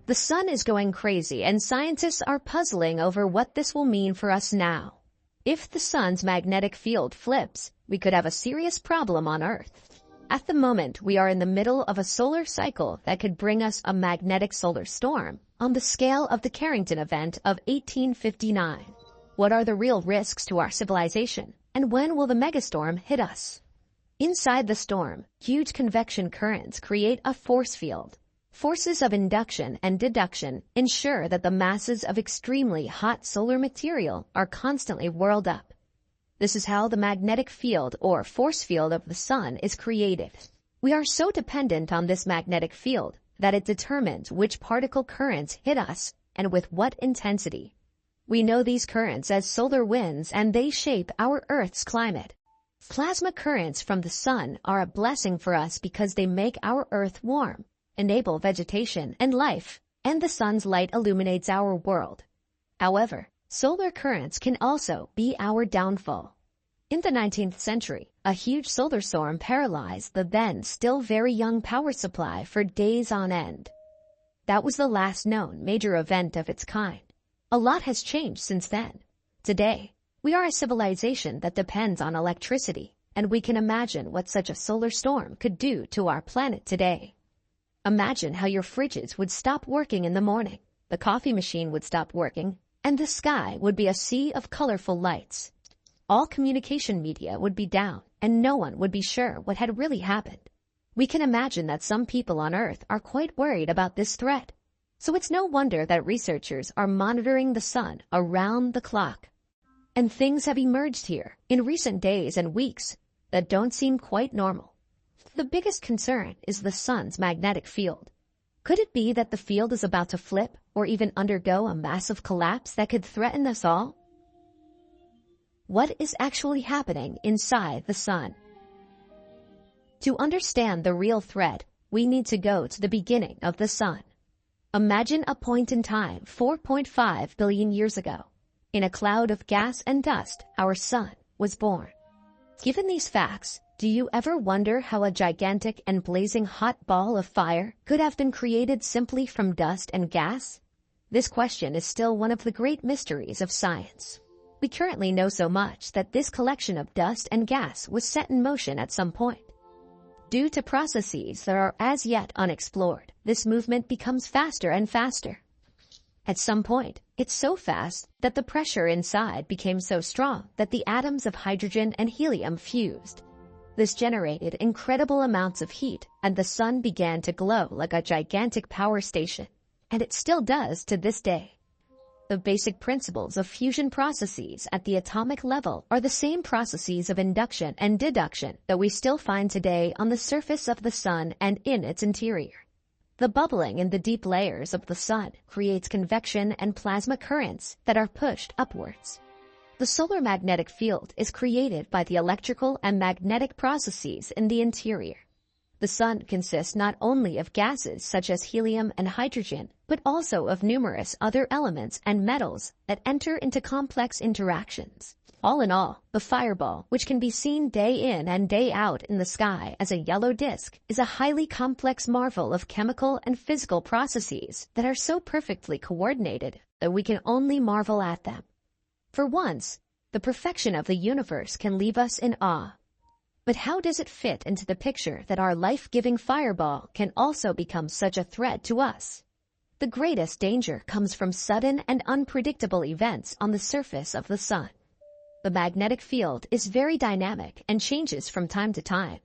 The sun is going crazy, and scientists are puzzling over what this will mean for us now. If the sun's magnetic field flips, we could have a serious problem on Earth. At the moment, we are in the middle of a solar cycle that could bring us a magnetic solar storm on the scale of the Carrington Event of 1859. What are the real risks to our civilization, and when will the megastorm hit us? Inside the storm, huge convection currents create a force field. Forces of induction and deduction ensure that the masses of extremely hot solar material are constantly whirled up. This is how the magnetic field or force field of the sun is created. We are so dependent on this magnetic field that it determines which particle currents hit us and with what intensity. We know these currents as solar winds, and they shape our Earth's climate. Plasma currents from the sun are a blessing for us because they make our Earth warm, enable vegetation and life, and the sun's light illuminates our world. However, solar currents can also be our downfall. In the 19th century, a huge solar storm paralyzed the then still very young power supply for days on end. That was the last known major event of its kind. A lot has changed since then. Today, we are a civilization that depends on electricity, and we can imagine what such a solar storm could do to our planet today. Imagine how your fridges would stop working in the morning, the coffee machine would stop working, and the sky would be a sea of colorful lights. All communication media would be down, and no one would be sure what had really happened. We can imagine that some people on Earth are quite worried about this threat. So it's no wonder that researchers are monitoring the sun around the clock. And things have emerged here in recent days and weeks that don't seem quite normal. The biggest concern is the sun's magnetic field. Could it be that the field is about to flip or even undergo a massive collapse that could threaten us all? What is actually happening inside the sun? To understand the real threat, we need to go to the beginning of the sun. Imagine a point in time 4.5 billion years ago. In a cloud of gas and dust, our sun was born. Given these facts, do you ever wonder how a gigantic and blazing hot ball of fire could have been created simply from dust and gas? This question is still one of the great mysteries of science. We currently know so much that this collection of dust and gas was set in motion at some point. Due to processes that are as yet unexplored, this movement becomes faster and faster. At some point, it's so fast that the pressure inside became so strong that the atoms of hydrogen and helium fused. This generated incredible amounts of heat, and the sun began to glow like a gigantic power station. And it still does to this day. The basic principles of fusion processes at the atomic level are the same processes of induction and deduction that we still find today on the surface of the sun and in its interior. The bubbling in the deep layers of the sun creates convection and plasma currents that are pushed upwards. The solar magnetic field is created by the electrical and magnetic processes in the interior. The sun consists not only of gases such as helium and hydrogen, but also of numerous other elements and metals that enter into complex interactions. All in all, the fireball, which can be seen day in and day out in the sky as a yellow disk, is a highly complex marvel of chemical and physical processes that are so perfectly coordinated that we can only marvel at them. For once, the perfection of the universe can leave us in awe. But how does it fit into the picture that our life-giving fireball can also become such a threat to us? The greatest danger comes from sudden and unpredictable events on the surface of the sun. The magnetic field is very dynamic and changes from time to time.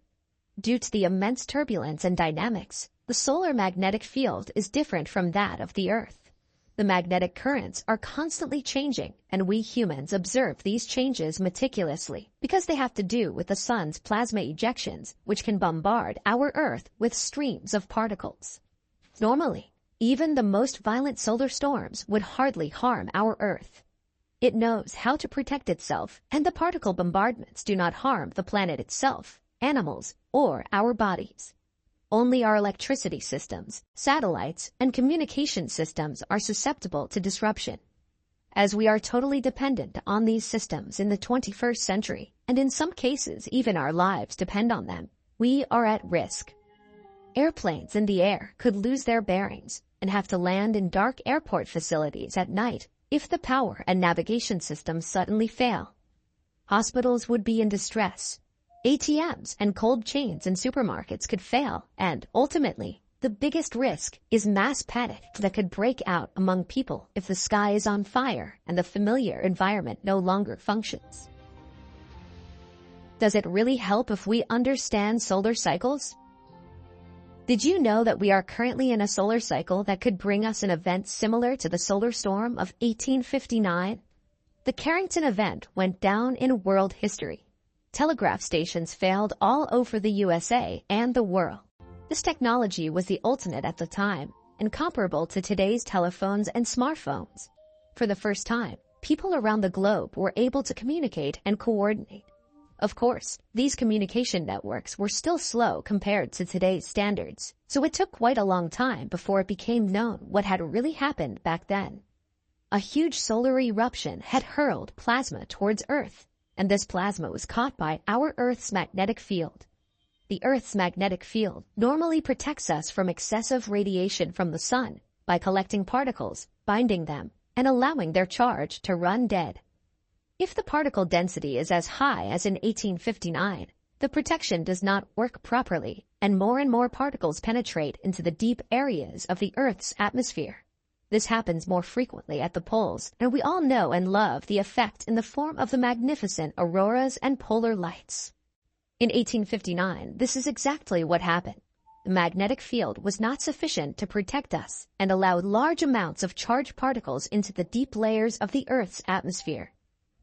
Due to the immense turbulence and dynamics, the solar magnetic field is different from that of the Earth. The magnetic currents are constantly changing, and we humans observe these changes meticulously because they have to do with the sun's plasma ejections, which can bombard our Earth with streams of particles. Normally, even the most violent solar storms would hardly harm our Earth. It knows how to protect itself, and the particle bombardments do not harm the planet itself, animals, or our bodies. Only our electricity systems, satellites, and communication systems are susceptible to disruption. As we are totally dependent on these systems in the 21st century, and in some cases even our lives depend on them, we are at risk. Airplanes in the air could lose their bearings, and have to land in dark airport facilities at night if the power and navigation systems suddenly fail. Hospitals would be in distress. ATMs and cold chains in supermarkets could fail, and ultimately, the biggest risk is mass panic that could break out among people if the sky is on fire and the familiar environment no longer functions. Does it really help if we understand solar cycles? Did you know that we are currently in a solar cycle that could bring us an event similar to the solar storm of 1859? The Carrington Event went down in world history. Telegraph stations failed all over the USA and the world. This technology was the ultimate at the time and comparable to today's telephones and smartphones. For the first time, people around the globe were able to communicate and coordinate. Of course, these communication networks were still slow compared to today's standards, so it took quite a long time before it became known what had really happened back then. A huge solar eruption had hurled plasma towards Earth, and this plasma was caught by our Earth's magnetic field. The Earth's magnetic field normally protects us from excessive radiation from the sun by collecting particles, binding them, and allowing their charge to run dead. If the particle density is as high as in 1859, the protection does not work properly, and more particles penetrate into the deep areas of the Earth's atmosphere. This happens more frequently at the poles, and we all know and love the effect in the form of the magnificent auroras and polar lights. In 1859, this is exactly what happened. The magnetic field was not sufficient to protect us and allowed large amounts of charged particles into the deep layers of the Earth's atmosphere.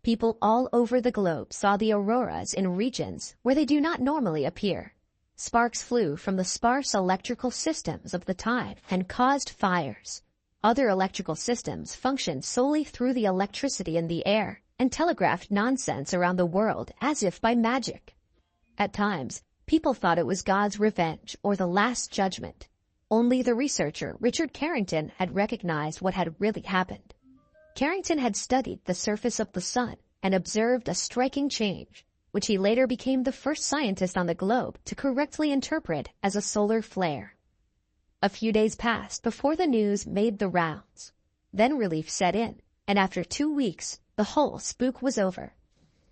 People all over the globe saw the auroras in regions where they do not normally appear. Sparks flew from the sparse electrical systems of the time and caused fires. Other electrical systems functioned solely through the electricity in the air and telegraphed nonsense around the world as if by magic. At times, people thought it was God's revenge or the Last Judgment. Only the researcher Richard Carrington had recognized what had really happened. Carrington had studied the surface of the sun and observed a striking change, which he later became the first scientist on the globe to correctly interpret as a solar flare. A few days passed before the news made the rounds. Then relief set in, and after 2 weeks, the whole spook was over.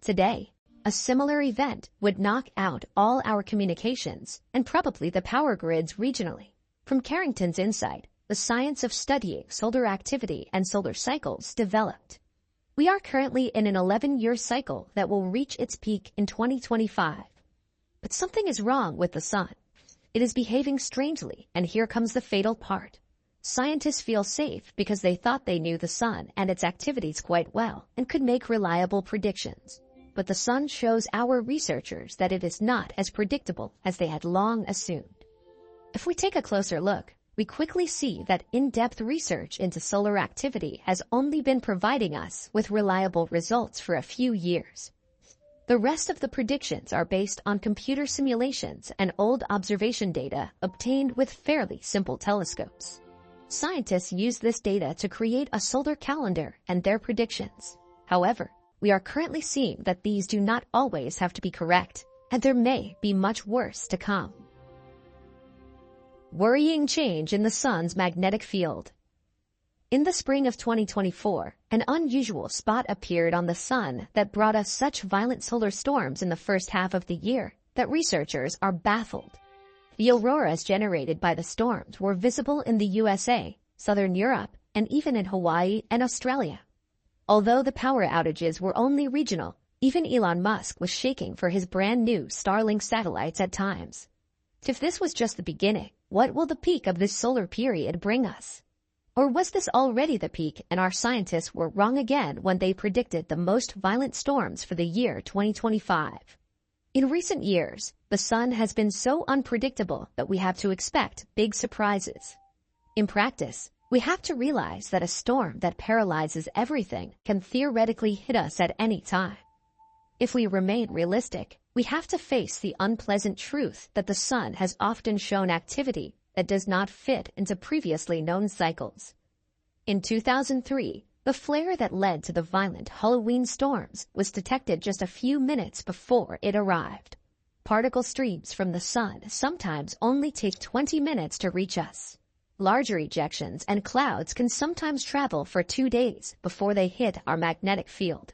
Today, a similar event would knock out all our communications and probably the power grids regionally. From Carrington's insight, the science of studying solar activity and solar cycles developed. We are currently in an 11-year cycle that will reach its peak in 2025. But something is wrong with the sun. It is behaving strangely, and here comes the fatal part. Scientists feel safe because they thought they knew the sun and its activities quite well and could make reliable predictions. But the sun shows our researchers that it is not as predictable as they had long assumed. If we take a closer look, we quickly see that in-depth research into solar activity has only been providing us with reliable results for a few years. The rest of the predictions are based on computer simulations and old observation data obtained with fairly simple telescopes. Scientists use this data to create a solar calendar and their predictions. However, we are currently seeing that these do not always have to be correct, and there may be much worse to come. Worrying change in the sun's magnetic field. In the spring of 2024, an unusual spot appeared on the sun that brought us such violent solar storms in the first half of the year that researchers are baffled. The auroras generated by the storms were visible in the USA, southern Europe, and even in Hawaii and Australia. Although the power outages were only regional, even Elon Musk was shaking for his brand new Starlink satellites at times. If this was just the beginning, what will the peak of this solar period bring us? Or was this already the peak and our scientists were wrong again when they predicted the most violent storms for the year 2025? In recent years, the sun has been so unpredictable that we have to expect big surprises. In practice, we have to realize that a storm that paralyzes everything can theoretically hit us at any time. If we remain realistic, we have to face the unpleasant truth that the sun has often shown activity that does not fit into previously known cycles. In 2003, the flare that led to the violent Halloween storms was detected just a few minutes before it arrived. Particle streams from the sun sometimes only take 20 minutes to reach us. Larger ejections and clouds can sometimes travel for 2 days before they hit our magnetic field.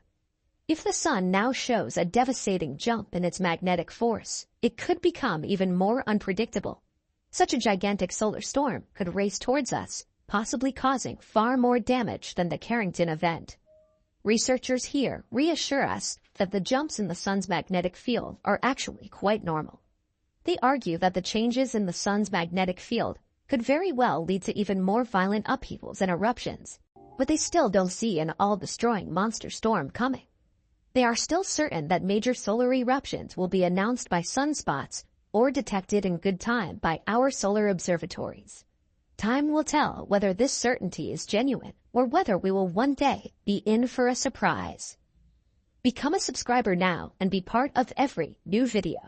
If the sun now shows a devastating jump in its magnetic force, it could become even more unpredictable. Such a gigantic solar storm could race towards us, possibly causing far more damage than the Carrington Event. Researchers here reassure us that the jumps in the sun's magnetic field are actually quite normal. They argue that the changes in the sun's magnetic field could very well lead to even more violent upheavals and eruptions, but they still don't see an all-destroying monster storm coming. They are still certain that major solar eruptions will be announced by sunspots or detected in good time by our solar observatories. Time will tell whether this certainty is genuine or whether we will one day be in for a surprise. Become a subscriber now and be part of every new video.